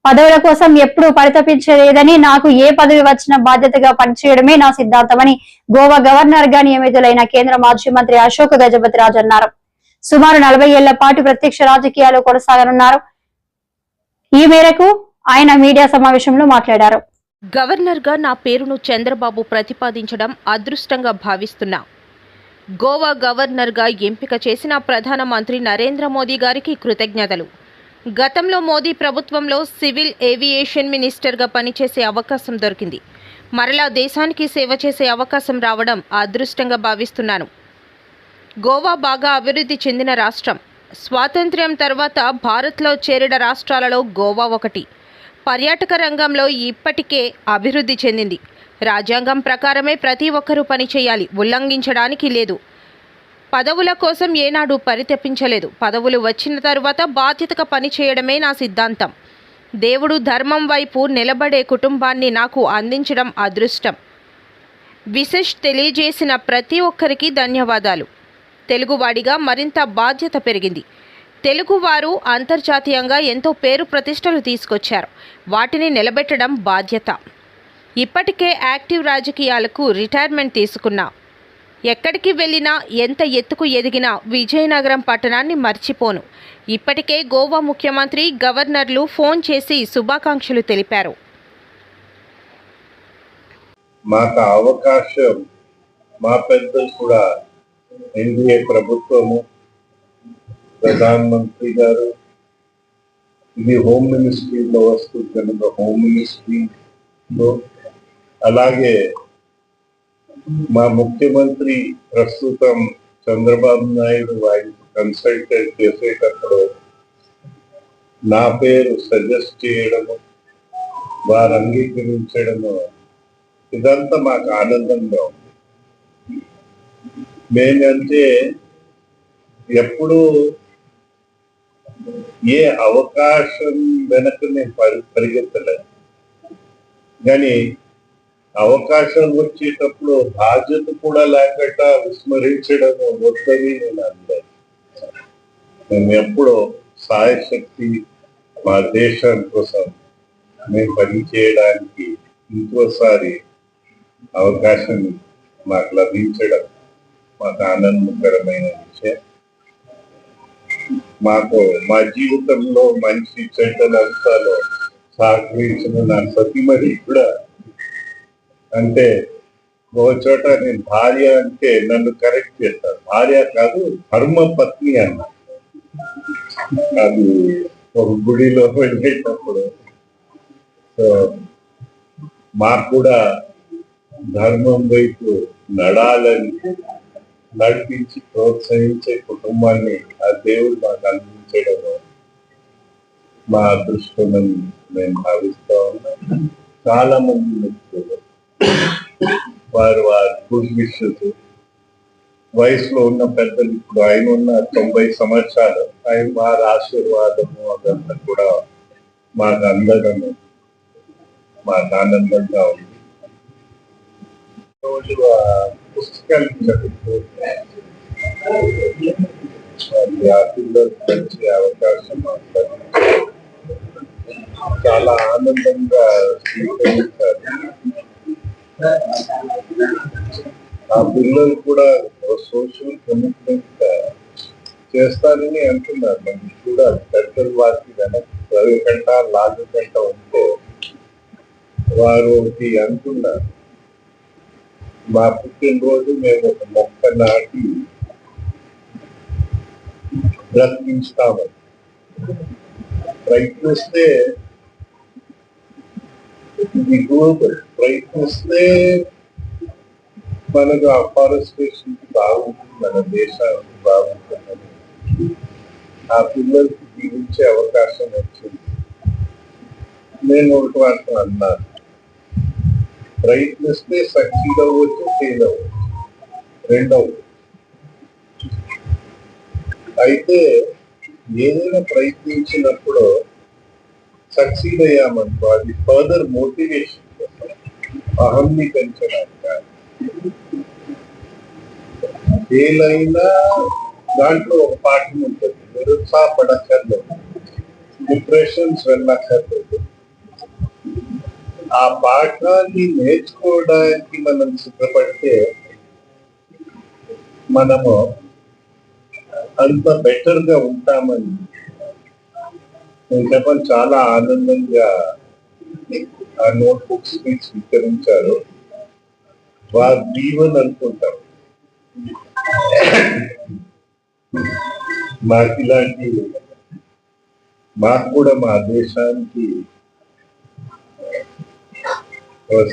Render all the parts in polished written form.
పదవుల కోసం ఎప్పుడూ పరితపించలేదని, నాకు ఏ పదవి వచ్చినా బాధ్యతగా పనిచేయడమే నా సిద్ధాంతమని గోవా గవర్నర్ గా నియమితులైన కేంద్ర మాజీ మంత్రి అశోక్ గజపతి రాజు అన్నారు. సుమారు 40 ఏళ్ల పాటు ప్రత్యక్ష రాజకీయాలు కొనసాగనున్నారు. ఈ మేరకు ఆయన మీడియా సమావేశంలో మాట్లాడారు. గవర్నర్ గా నా పేరును చంద్రబాబు ప్రతిపాదించడం అదృష్టంగా భావిస్తున్నా. గోవా గవర్నర్ గా ఎంపిక చేసిన ప్రధానమంత్రి నరేంద్ర మోదీ గారికి కృతజ్ఞతలు. గతంలో మోదీ ప్రభుత్వంలో సివిల్ ఏవియేషన్ మినిస్టర్గా పనిచేసే అవకాశం దొరికింది. మరలా దేశానికి సేవ చేసే అవకాశం రావడం అదృష్టంగా భావిస్తున్నాను. గోవా బాగా అభివృద్ధి చెందిన రాష్ట్రం. స్వాతంత్ర్యం తర్వాత భారత్లో చేరిన రాష్ట్రాలలో గోవా ఒకటి. పర్యాటక రంగంలో ఇప్పటికే అభివృద్ధి చెందింది. రాజ్యాంగం ప్రకారమే ప్రతి ఒక్కరూ పనిచేయాలి, ఉల్లంఘించడానికి లేదు. పదవుల కోసం ఏనాడు పరితపించలేదు. పదవులు వచ్చిన తరువాత బాధ్యతగా పనిచేయడమే నా సిద్ధాంతం. దేవుడు ధర్మం వైపు నిలబడే కుటుంబాన్ని నాకు అందించడం అదృష్టం. విశేష్ తెలియజేసిన ప్రతి ఒక్కరికి ధన్యవాదాలు. తెలుగువాడిగా మరింత బాధ్యత పెరిగింది. తెలుగువారు అంతర్జాతీయంగా ఎంతో పేరు ప్రతిష్టలు తీసుకొచ్చారు. వాటిని నిలబెట్టడం బాధ్యత. ఇప్పటికే యాక్టివ్ రాజకీయాలకు రిటైర్మెంట్ తీసుకున్నా. ఎక్కడికి వెళ్ళినా, ఎంత ఎత్తుకు ఎదిగినా విజయనగరం పట్టణాన్ని మర్చిపోను. ఇప్పటికే గోవా ముఖ్యమంత్రి, గవర్నర్లు ఫోన్ చేసి శుభాకాంక్షలు తెలిపారు. మాకు అవకాశం మా పెద్దలు కూడా ఎన్డీఏ ప్రభుత్వము, ప్రధానమంత్రి గారు, ఇది హోమ్ మినిస్ట్రీలో వస్తుంది కనుక హోమ్ మినిస్ట్రీలో, అలాగే మా ముఖ్యమంత్రి ప్రస్తుతం చంద్రబాబు నాయుడు ఆయన కన్సల్టేట్ చేసేటప్పుడు నా పేరు సజెస్ట్ చేయడము, వారు అంగీకరించడము, ఇదంతా మాకు ఆనందంగా ఉంది. మేమంటే ఎప్పుడు ఏ అవకాశం వెనక నేను పరిగెత్తలేదు, కానీ అవకాశం వచ్చేటప్పుడు బాధ్యత కూడా లేకుండా విస్మరించడం వద్దని నేను అనలేదు. మేము ఎప్పుడో సాయశక్తి మా దేశం కోసం మేము పని చేయడానికి ఇంకోసారి అవకాశం మాకు లభించడం మాకు ఆనందకరమైన విషయం. మాకు మా జీవితంలో మంచి చెడ్డలంతాలో సహకరించిన నా సతీమణి కూడా, అంటే ఒక చోట నేను భార్య అంటే నన్ను కరెక్ట్ చేస్తాను, భార్య కాదు ధర్మపత్ని అన్న. అది ఒక గుడిలో వెళ్ళేటప్పుడు సో మాకు కూడా ధర్మం వైపు నడాలని నడిపించి ప్రోత్సహించే కుటుంబాన్ని ఆ దేవుడు మాకు అందించడం మా అదృష్టమని నేను భావిస్తా ఉన్నాను. చాలా మంది మిత్రులు వారు గుడ్ విషెస్, వయసులో ఉన్న పెద్దలు, ఇప్పుడు ఆయన ఉన్న 90 సంవత్సరాలు, ఆయన వారి ఆశీర్వాదము అదంతా కూడా మాకు అందడము మాకు ఆనందంగా ఉంది. రోజు పుస్తకాలు చదువుతుంటే ఆ పిల్లలకు మంచి అవకాశం చాలా ఆనందంగా స్వీకరించారు. ఆ పిల్లలు కూడా సోషల్ కమిట్మెంట్ చేస్తారని అంటున్నారు. మనం చూడాలి, పెద్దలు వారికి వెనక్కి చదువుకంటా లాగకంటా ఉంటే వారు ఒకటి అంటున్నారు, మా పుట్టినరోజు మేము ఒక మొక్క నాటి బ్రతికించుతామని ప్రయత్నిస్తే, ఇది గ్లోబల్, ప్రయత్నిస్తే మనకు అఫారెస్టేషన్ బాగుంటుంది, మన దేశానికి బాగుంటుందని ఆ పిల్లలకి జీవించే అవకాశం వచ్చింది. నేను ఒకటి వాటిని అన్నాను, ప్రయత్నిస్తే సక్సీడ్ అవ్వచ్చు, ఫెయిల్ అవ్వచ్చు, రెండవచ్చు. అయితే ఏదైనా ప్రయత్నించినప్పుడు సక్సీడ్ అయ్యామనుకో, అది ఫర్దర్ మోటివేషన్ కోసం, అహంని పెంచడానికి కాదు. ఫెయిల్ అయినా దాంట్లో ఒక పాఠం ఉంటుంది, నిరుత్సాహపడక్కర్లేదు, డిప్రెషన్స్ వెళ్ళక్కర్లేదు. ఆ పాఠాన్ని నేర్చుకోవడానికి మనం సిద్ధపడితే మనము అంత బెటర్ గా ఉంటామని నేను చెప్పని చాలా ఆనందంగా ఆ నోట్ బుక్స్ ని స్వీకరించారు. వారు జీవన్ అనుకుంటారు. మాకు ఇలాంటి మాకు కూడా మా దేశానికి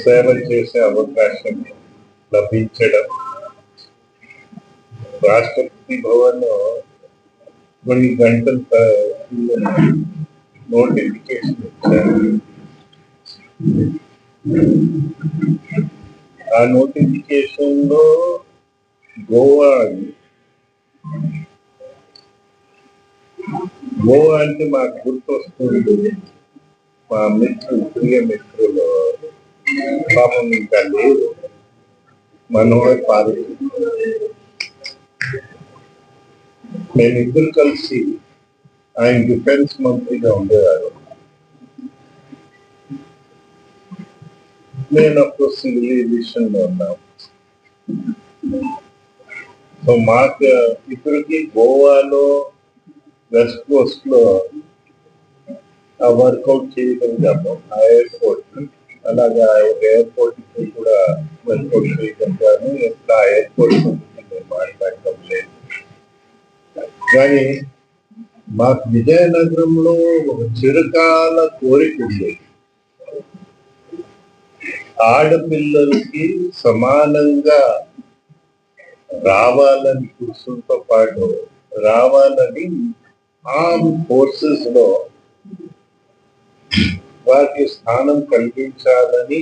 సేవ చేసే అవకాశం లభించడం, రాష్ట్రపతి భవన్ కొన్ని గంటల నోటిఫికేషన్ ఇచ్చారు. ఆ నోటిఫికేషన్ లో గోవా అంటే మాకు గుర్తొస్తుంది మా ప్రియ మిత్రులు పాపం ఇంకా లేదు, మనోహర్ పారికర్. మేమిద్దరు కలిసి ఆయన డిఫెన్స్ మంత్రిగా ఉండేవారు. నేను అప్పుడు సివిల్ ఏవియేషన్ లో ఉన్నాను. సో మాకు ఇప్పటికి గోవాలో వెస్ట్ కోస్ట్ లో ఆ వర్కౌట్ చేయగలిగాము. ఆ ఎయిర్పోర్ట్ అలాగా ఎయిర్పోర్ట్ కూడా వర్కౌట్ చేయగలిగాను. ఎట్లా ఎయిర్పోర్ట్ నేను మాట్లాడటం లేదు. కానీ మాకు విజయనగరంలో ఒక చిరకాల కోరిక ఉండేది. ఆడపిల్లలకి సమానంగా రావాలని పురుషులతో పాటు రావాలని ఆర్మ్ ఫోర్సెస్ లో వారికి స్థానం కల్పించాలని,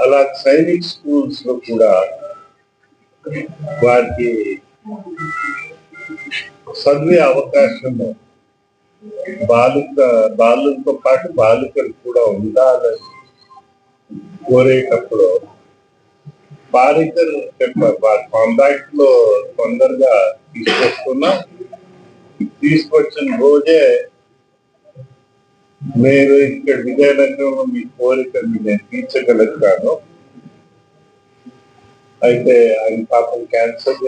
అలా సైనిక్ స్కూల్స్ లో కూడా వారికి చదివే అవకాశము బాలులతో పాటు బాలికలు కూడా ఉండాలని కోరేటప్పుడు పారికర్ చెప్పారు. వారి కాంటాక్ట్ లో తొందరగా తీసుకొచ్చిన రోజే మీరు ఇక్కడ విజయనగరంలో మీ కోరికను నేను తీర్చగలుగుతాను. అయితే ఆయన పాపం క్యాన్సర్